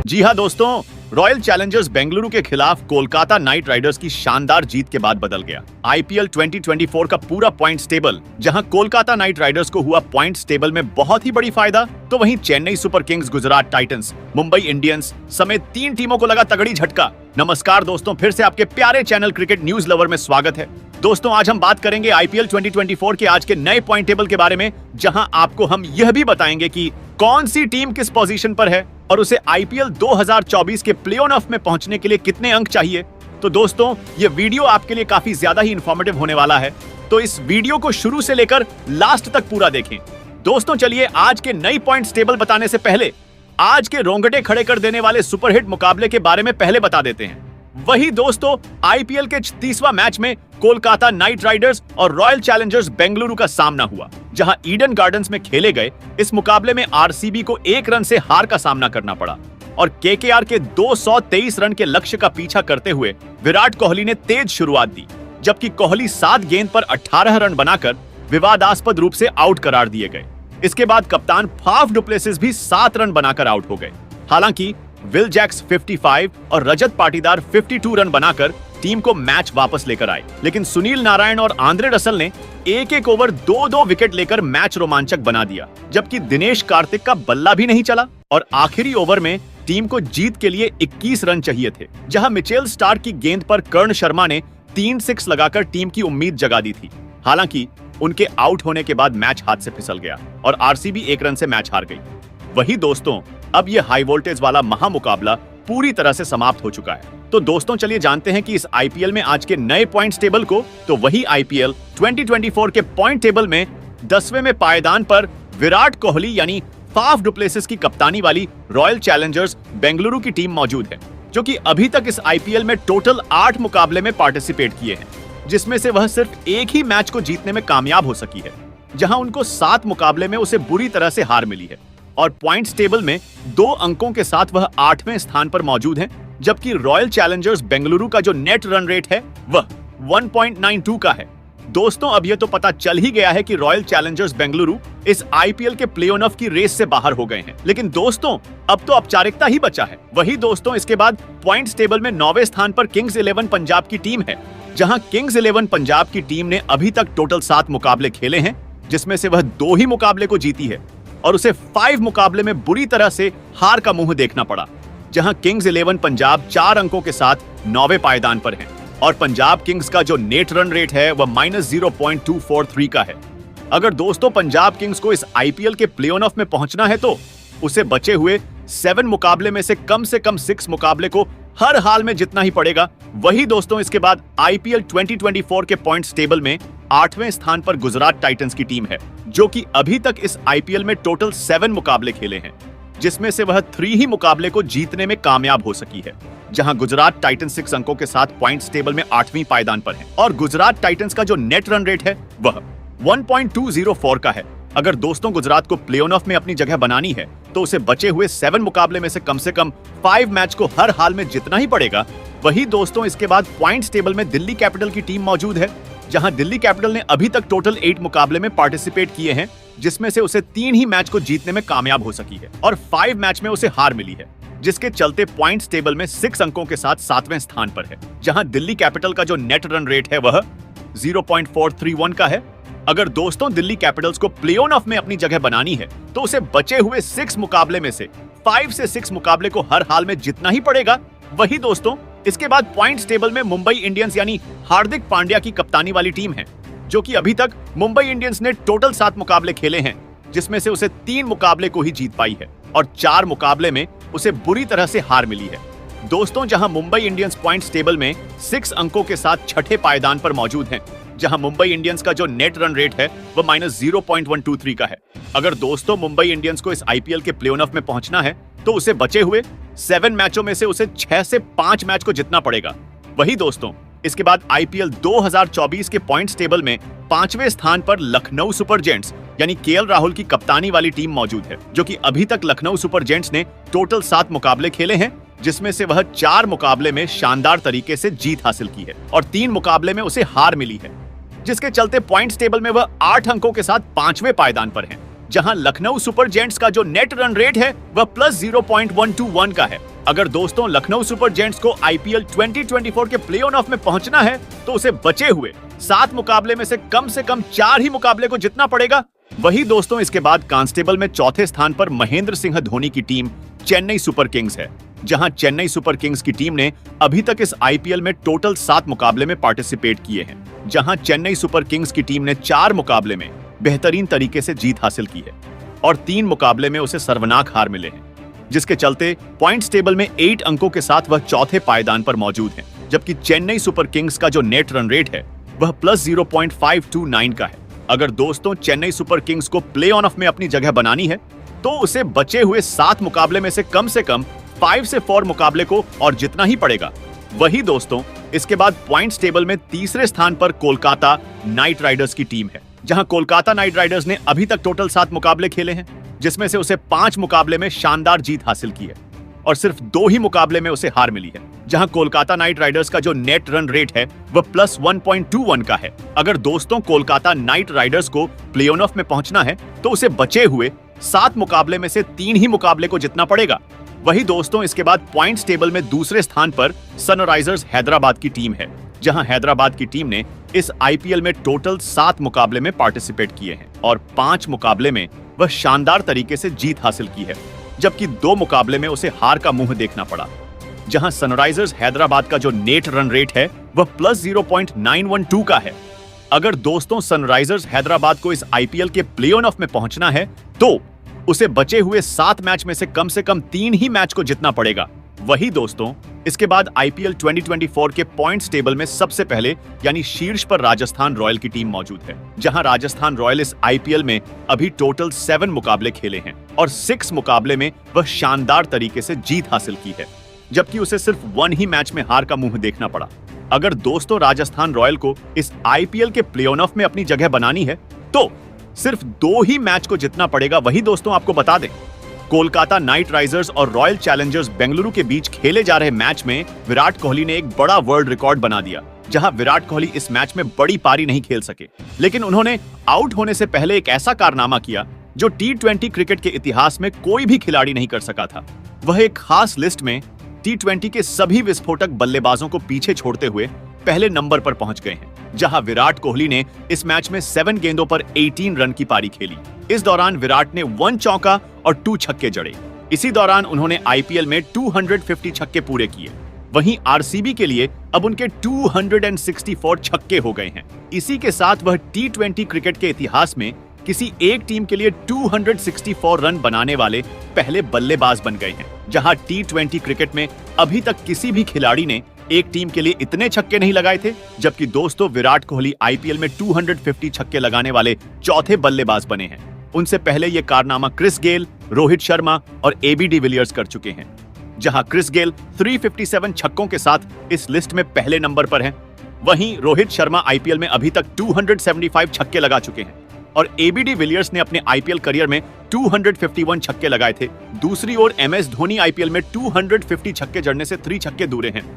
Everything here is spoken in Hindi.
जी हां दोस्तों, रॉयल चैलेंजर्स बेंगलुरु के खिलाफ कोलकाता नाइट राइडर्स की शानदार जीत के बाद बदल गया। आईपीएल 2024 का पूरा पॉइंट्स टेबल, जहां कोलकाता नाइट राइडर्स को हुआ पॉइंट्स टेबल में बहुत ही बड़ी फायदा, तो वहीं Chennai super Kings, Gujarat Titans, Mumbai Indians समेत 3 टीमों को लगा तगड़ी झटका। नमस्कार दोस्तों, फिर से आपके प्यारे चैनल क्रिकेट न्यूज लवर में स्वागत है। दोस्तों, आज हम बात करेंगे आईपीएल 2024 के आज के नए पॉइंट टेबल के बारे में, जहां आपको हम यह भी बताएंगे कि कौन सी टीम किस पोजीशन पर है और उसे आईपीएल 2024 के प्ले ऑफ में पहुंचने के लिए कितने अंक चाहिए। तो दोस्तों, ये वीडियो आपके लिए काफी ज्यादा ही इंफॉर्मेटिव होने वाला है, तो इस वीडियो को शुरू से लेकर लास्ट तक पूरा देखें। दोस्तों, चलिए आज के नई पॉइंट्स टेबल बताने से पहले आज के रोंगटे खड़े कर देने वाले सुपरहिट मुकाबले के बारे में पहले बता देते हैं। वही दोस्तों, आईपीएल के 36वां मैच में कोलकाता नाइट राइडर्स और रॉयल चैलेंजर्स बेंगलुरु का सामना हुआ, जहां ईडन गार्डन्स में खेले गए इस मुकाबले में आरसीबी को 1 रन से हार का सामना करना पड़ा और केकेआर के 223 रन के लक्ष्य का पीछा करते हुए विराट कोहली ने तेज शुरुआत दी, जबकि कोहली 7 गेंद पर 18 रन बनाकर विवादास्पद रूप से आउट करार दिए गए। इसके बाद कप्तान फाफ डुप्लेसिस भी 7 रन बनाकर आउट हो गए। हालांकि विल जैक्स 55 और रजत पाटीदार 52 रन बनाकर टीम को मैच वापस लेकर आए, लेकिन सुनील नारायण और आंद्रे रसल ने एक ओवर 2-2 विकेट लेकर मैच रोमांचक बना दिया, जबकि दिनेश कार्तिक का बल्ला भी नहीं चला और आखिरी ओवर में टीम को जीत के लिए 21 रन चाहिए थे, जहां मिचेल स्टार्क की गेंद पर कर्ण शर्मा ने 3 6 लगाकर टीम की उम्मीद जगा दी थी। हालांकि उनके आउट होने के बाद मैच हाथ से फिसल गया और आरसीबी 1 रन से मैच हार गई। वही दोस्तों, अब यह हाई वोल्टेज वाला महामुकाबला पूरी तरह से समाप्त हो चुका है। तो दोस्तों, चलिए जानते हैं कि इस आईपीएल में आज के नए पॉइंट्स टेबल को। तो वही आईपीएल 2024 के पॉइंट टेबल में 10वें में पायदान पर विराट कोहली यानी फाफ डुप्लेसिस की कप्तानी वाली रॉयल चैलेंजर्स बेंगलुरु की टीम मौजूद है, जो कि अभी तक इस आईपीएल में टोटल 8 मुकाबले में पार्टिसिपेट किए हैं, जिसमें से वह सिर्फ एक ही मैच को जीतने में कामयाब हो सकी है, जहां उनको 7 मुकाबले में उसे बुरी तरह से हार मिली है और पॉइंट्स टेबल में 2 अंकों के साथ वह 8वें स्थान पर मौजूद है, जबकि रॉयल चैलेंजर्स बेंगलुरु का जो नेट रन रेट है वह 1.92 का है। दोस्तों, अब यह तो पता चल ही गया है कि रॉयल चैलेंजर्स बेंगलुरु इस आईपीएल के प्ले ऑफ की रेस से बाहर हो गए हैं, लेकिन दोस्तों अब तो औपचारिकता ही बचा है। वही दोस्तों, इसके बाद पॉइंट्स टेबल में 9वें स्थान पर किंग्स 11 पंजाब की टीम है, जहां किंग्स 11 पंजाब की टीम ने अभी तक टोटल 7 मुकाबले खेले हैं, जिसमें से वह 2 ही मुकाबले को जीती है और उसे 5 मुकाबले में बुरी तरह से हार का मुंह देखना पड़ा, जहां किंग्स 11 पंजाब 4 अंकों के साथ 9वें पायदान पर है और पंजाब किंग्स का जो नेट रन रेट है वह -0.243 का है। अगर दोस्तों पंजाब किंग्स को इस आईपीएल के प्ले ऑफ में पहुंचना है तो उसे बचे हुए 7 मुकाबले में से कम 6 मुकाबले को हर हाल में जीतना ही पड़ेगा। वही दोस्तों, इसके बाद आईपीएल 2024 के पॉइंट्स टेबल में 8वें स्थान पर गुजरात टाइटंस की टीम है, जो कि अभी तक इस आईपीएल में टोटल 7 मुकाबले खेले हैं, जिसमें से वह 3 ही मुकाबले को जीतने में कामयाब हो सकी है, जहां गुजरात टाइटंस 6 अंकों के साथ पॉइंट्स टेबल में 8वीं पायदान पर है और गुजरात टाइटंस का जो नेट रन रेट है वह 1.204 का है। अगर दोस्तों गुजरात को प्ले ऑफ में अपनी जगह बनानी है तो उसे बचे हुए 7 मुकाबले में से कम 5 मैच को हर हाल में जीतना ही पड़ेगा। वही दोस्तों, इसके बाद पॉइंट्स टेबल में दिल्ली कैपिटल की टीम मौजूद है, जहां दिल्ली कैपिटल ने अभी तक टोटल 8 मुकाबले में पार्टिसिपेट किए हैं, जिसमें से उसे 3 ही मैच को जीतने में कामयाब हो सकी है और 5 मैच में उसे हार मिली है, जिसके चलते पॉइंट्स टेबल में 6 अंकों के साथ 7वें स्थान पर है, जहां दिल्ली कैपिटल का जो नेट रन रेट है वह 0.431 का है। अगर दोस्तों दिल्ली कैपिटल्स को प्ले ऑफ में अपनी जगह बनानी है तो उसे बचे हुए 6 मुकाबले में से 5 से 6 मुकाबले को हर हाल में जीतना ही पड़ेगा। वही दोस्तों, इसके बाद पॉइंट्स टेबल में मुंबई इंडियंस यानी हार्दिक पांड्या की कप्तानी वाली टीम है, जो कि अभी तक मुंबई इंडियंस ने टोटल 7 मुकाबले खेले हैं, जिसमें से उसे 3 मुकाबले को ही जीत पाई है और 4 मुकाबले में उसे बुरी तरह से हार मिली है। दोस्तों, जहां मुंबई इंडियंस पॉइंट्स टेबल में 6 अंकों के साथ 6ठे पायदान पर मौजूद हैं, जहां मुंबई इंडियंस का जो नेट रन रेट है वह -0.123 का है। अगर दोस्तों मुंबई इंडियंस को इस आईपीएल के प्ले ऑफ में पहुंचना है तो उसे बचे हुए 7 मैचों में से उसे 6 से 5 मैच को जीतना पड़ेगा। वही दोस्तों, इसके बाद आईपीएल 2024 के पॉइंट्स टेबल में 5वें स्थान पर लखनऊ सुपर जेंट्स यानी केएल राहुल की कप्तानी वाली टीम मौजूद है, जो कि अभी तक लखनऊ सुपर जेंट्स ने टोटल 7 मुकाबले खेले हैं, जिसमें से वह 4 मुकाबले में शानदार तरीके से जीत हासिल की है और 3 मुकाबले में उसे हार मिली है, जिसके चलते पॉइंट्स टेबल में वह 8 अंकों के साथ 5वें पायदान पर है, जहां लखनऊ सुपर जेंट्स का जो नेट रन रेट है वह +0.121 का है अगर दोस्तों लखनऊ सुपर जायंट्स को आईपीएल 2024 के प्ले ऑफ में पहुंचना है तो उसे बचे हुए 7 मुकाबले में से कम 4 ही मुकाबले को जीतना पड़ेगा। वही दोस्तों इसके बाद कांस्टेबल में चौथे स्थान पर महेंद्र सिंह धोनी की टीम चेन्नई सुपर किंग्स है, जहां चेन्नई सुपर किंग्स की टीम ने अभी तक इस आईपीएल में टोटल 7 मुकाबले में पार्टिसिपेट किए हैं, जहां चेन्नई सुपर किंग्स की टीम ने 4 मुकाबले में बेहतरीन तरीके से जीत हासिल की है और 3 मुकाबले में उसे सर्वनाक हार मिले हैं, जिसके चलते पॉइंट्स टेबल में 8 अंकों के साथ वह चौथे पायदान पर मौजूद है। जबकि चेन्नई सुपर किंग्स का जो नेट रन रेट है वह +0.529 का है। अगर दोस्तों चेन्नई सुपर किंग्स को प्ले ऑफ में अपनी जगह बनानी है तो उसे बचे हुए 7 मुकाबले में से कम 5 से 4 मुकाबले को और जितना ही पड़ेगा। वही दोस्तों इसके बाद पॉइंट्स टेबल में तीसरे स्थान पर कोलकाता नाइट राइडर्स की टीम है, जहां कोलकाता नाइट राइडर्स ने अभी तक टोटल 7 मुकाबले खेले हैं, जिसमें से उसे 5 मुकाबले में शानदार जीत हासिल की है और सिर्फ 2 ही मुकाबले में उसे हार मिली है। जहां कोलकाता नाइट राइडर्स का जो नेट रन रेट है वह +1.21 का है। अगर दोस्तों कोलकाता नाइट राइडर्स को प्ले ऑफ में पहुंचना है तो उसे बचे हुए 7 मुकाबले में से 3 ही मुकाबले को जीतना पड़ेगा। वही दोस्तों इसके बाद पॉइंट्स टेबल में दूसरे स्थान पर सनराइजर्स हैदराबाद की टीम है, जहां हैदराबाद की टीम ने इस आईपीएल में टोटल 7 मुकाबले में पार्टिसिपेट किए हैं और 5 मुकाबले में वह शानदार तरीके से जीत हासिल की है, जबकि 2 मुकाबले में उसे हार का मुंह देखना पड़ा। जहां सनराइजर्स हैदराबाद का जो नेट रन रेट है वह +0.912 का है। अगर दोस्तों सनराइजर्स हैदराबाद को इस आईपीएल के प्ले ऑफ में पहुंचना है तो उसे बचे हुए 7 मैच में से कम 3 ही मैच को जीतना पड़ेगा। वही दोस्तों इसके बाद आईपीएल 2024 के पॉइंट्स टेबल में सबसे पहले यानी शीर्ष पर राजस्थान रॉयल की टीम मौजूद है, जहां राजस्थान रॉयल इस आईपीएल में अभी टोटल 7 मुकाबले खेले हैं और 6 मुकाबले में वह शानदार तरीके से जीत हासिल की है, जबकि उसे सिर्फ 1 ही मैच में हार का मुंह देखना पड़ा। अगर दोस्तों राजस्थान रॉयल को इस आईपीएल के प्ले ऑफ में अपनी जगह बनानी है तो सिर्फ 2 ही मैच को जीतना पड़ेगा। वही दोस्तों आपको बता दें, कोलकाता नाइट राइडर्स और रॉयल चैलेंजर्स बेंगलुरु के बीच खेले जा रहे मैच में विराट कोहली ने एक बड़ा वर्ल्ड रिकॉर्ड बना दिया, जहां विराट कोहली इस मैच में बड़ी पारी नहीं खेल सके, लेकिन उन्होंने आउट होने से पहले एक ऐसा कारनामा किया जो T20 क्रिकेट के इतिहास में कोई भी खिलाड़ी नहीं कर सका था। वह एक खास लिस्ट में T20 के सभी विस्फोटक बल्लेबाजों को पीछे छोड़ते हुए पहले नंबर पर पहुंच गए हैं, जहां विराट कोहली ने इस मैच में 7 गेंदों पर 18 रन की पारी खेली। इस दौरान विराट ने 1 चौका और 2 छक्के जड़े। इसी दौरान उन्होंने आईपीएल में 250 छक्के पूरे किए। वहीं आरसीबी के लिए अब उनके 264 छक्के हो गए हैं। इसी के साथ वह T20 क्रिकेट के इतिहास में किसी एक टीम के लिए 264 रन बनाने वाले पहले बल्लेबाज बन गए हैं, जहां T20 क्रिकेट में अभी तक किसी भी खिलाड़ी ने एक टीम के लिए इतने छक्के नहीं लगाए थे। जबकि दोस्तों विराट कोहली आईपीएल में 250 छक्के लगाने वाले चौथे बल्लेबाज बने हैं। उनसे पहले ये कारनामा क्रिस गेल, रोहित शर्मा और एबी डिविलियर्स कर चुके हैं, जहां क्रिस गेल 357 छक्कों के साथ इस लिस्ट में पहले नंबर पर हैं। वहीं रोहित शर्मा आईपीएल में अभी तक 275 छक्के लगा चुके हैं और एबी डिविलियर्स ने अपने आईपीएल करियर में 251 छक्के लगाए थे। दूसरी ओर एमएस धोनी आईपीएल में 250 छक्के जड़ने से 3 छक्के दूरे हैं।